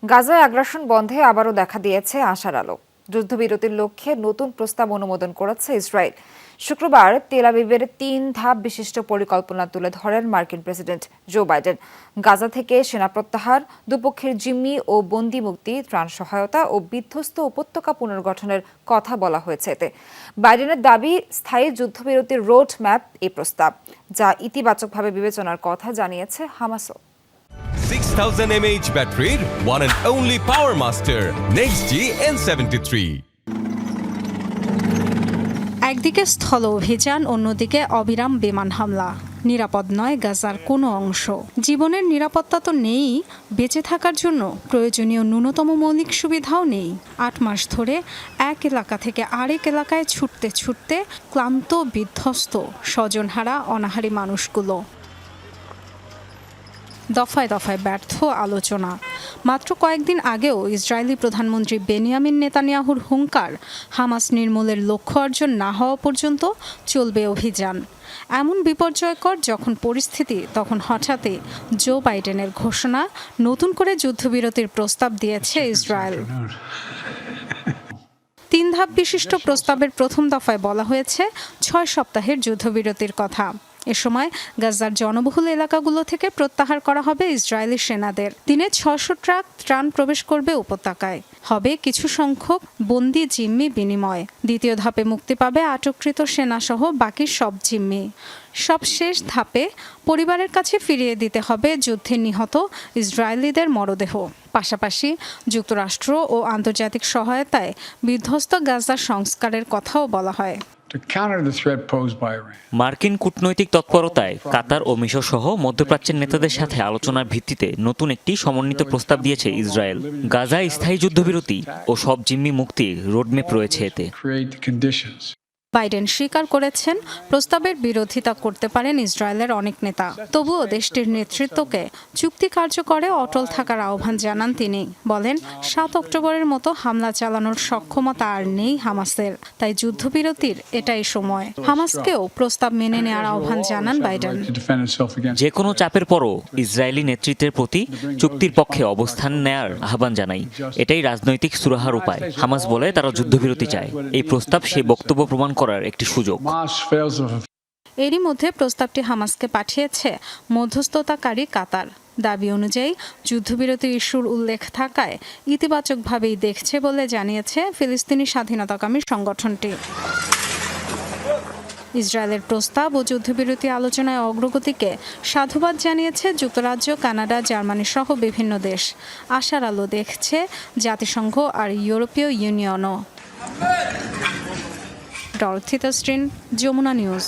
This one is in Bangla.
গাজায় আগ্রাসন বন্ধে আবারও দেখা দিয়েছে আশার আলো। যুদ্ধবিরতির লক্ষ্যে নতুন প্রস্তাব অনুমোদন করেছে ইসরায়েল। শুক্রবার তেল আবিবের 3 ধাপ বিশিষ্ট পরিকল্পনা তুলে ধরেন মার্কিন প্রেসিডেন্ট জো বাইডেন। গাজা থেকে সেনা প্রত্যাহার, দুপক্ষের জিম্মি ও বন্দী মুক্তি, ত্রাণ সহায়তা ও বিধ্বস্ত উপত্যকা পুনর্গঠনের কথা বলা হয়েছে এতে। বাইডেনের দাবি, স্থায়ী যুদ্ধবিরতির রোড ম্যাপ এই প্রস্তাব, যা ইতিবাচকভাবে বিবেচনার কথা জানিয়েছে হামাসও। 6000 mAh ব্যাটারির one and only power master NextG N73। একদিকে স্থল অভিযান, অন্যদিকে অবিরাম বিমান হামলা। নিরাপদ নয় গাজার কোনো অংশ। জীবনের নিরাপত্তা তো নেই, বেঁচে থাকার জন্য প্রয়োজনীয় ন্যূনতম মৌলিক সুবিধাও নেই। 8 মাস ধরে এক এলাকা থেকে আরেক এলাকায় ছুটতে ছুটতে ক্লান্ত, বিধ্বস্ত, স্বজনহারা অনাহারী মানুষগুলো। দফায় দফায় ব্যর্থ আলোচনা। মাত্র কয়েকদিন আগেও ইসরায়েলি প্রধানমন্ত্রী বেনিয়ামিন নেতানিয়াহুর হুঙ্কার, হামাস নির্মূলের লক্ষ্য অর্জন না হওয়া পর্যন্ত চলবে অভিযান। এমন বিপর্যয়কর যখন পরিস্থিতি, তখন হঠাৎই জো বাইডেনের ঘোষণা, নতুন করে যুদ্ধবিরতির প্রস্তাব দিয়েছে ইসরায়েল। 3 ধাপ বিশিষ্ট প্রস্তাবের প্রথম দফায় বলা হয়েছে 6 সপ্তাহের যুদ্ধবিরতির কথা। এ সময় গাজার জনবহুল এলাকাগুলো থেকে প্রত্যাহার করা হবে ইসরায়েলি সেনাদের। দিনে 600 ট্রাক ত্রাণ প্রবেশ করবে উপত্যকায়। হবে কিছু সংখ্যক বন্দি জিম্মি বিনিময়। দ্বিতীয় ধাপে মুক্তি পাবে আটককৃত সেনাসহ বাকি সব জিম্মি। সবশেষ ধাপে পরিবারের কাছে ফিরিয়ে দিতে হবে যুদ্ধে নিহত ইসরায়েলিদের মরদেহ। পাশাপাশি যুক্তরাষ্ট্র ও আন্তর্জাতিক সহায়তায় বিধ্বস্ত গাজার সংস্কারের কথাও বলা হয়। মার্কিন কূটনৈতিক তৎপরতায় কাতার ও মিশর সহ মধ্যপ্রাচ্যের নেতাদের সাথে আলোচনার ভিত্তিতে নতুন একটি সমন্বিত প্রস্তাব দিয়েছে ইসরায়েল। গাজায় স্থায়ী যুদ্ধবিরতি ও সব জিম্মি মুক্তির রোডম্যাপ রয়েছে এতে। বাইডেন স্বীকার করেছেন, প্রস্তাবের বিরোধিতা করতে পারেন ইসরায়েলের অনেক নেতা। তবুও দেশটির নেতৃত্বকে চুক্তি কার্যকরে অটল থাকার আহ্বান জানান তিনি। বলেন, 7 অক্টোবরের মতো হামলা চালানোর সক্ষমতা আর নেই হামাসের, তাই যুদ্ধবিরতির এটাই সময়। হামাসকেও প্রস্তাব মেনে নেওয়ার আহ্বান জানান বাইডেন। যে কোনো চাপের পরও ইসরায়েলি নেতৃত্বের প্রতি চুক্তির পক্ষে অবস্থান নেয়ার আহ্বান জানাই। এটাই রাজনৈতিক সুরাহার উপায়। হামাস বলে তারা যুদ্ধবিরতি চায়। এই প্রস্তাব সেই বক্তব্য প্রমাণ করার একটি সুযোগ। এরই মধ্যে প্রস্তাবটি হামাসকে পাঠিয়েছে মধ্যস্থতাকারী কাতার। দাবি অনুযায়ী যুদ্ধবিরতি ইস্যুর উল্লেখ থাকায় ইতিবাচকভাবেই দেখছে বলে জানিয়েছে ফিলিস্তিনি স্বাধীনতাকামী সংগঠনটি। ইসরায়েলের প্রস্তাব ও যুদ্ধবিরতি আলোচনায় অগ্রগতিকে সাধুবাদ জানিয়েছে যুক্তরাজ্য, কানাডা, জার্মানি সহ বিভিন্ন দেশ। আশার আলো দেখছে জাতিসংঘ আর ইউরোপীয় ইউনিয়নও। ডরথি তাসরিন, যমুনা নিউজ।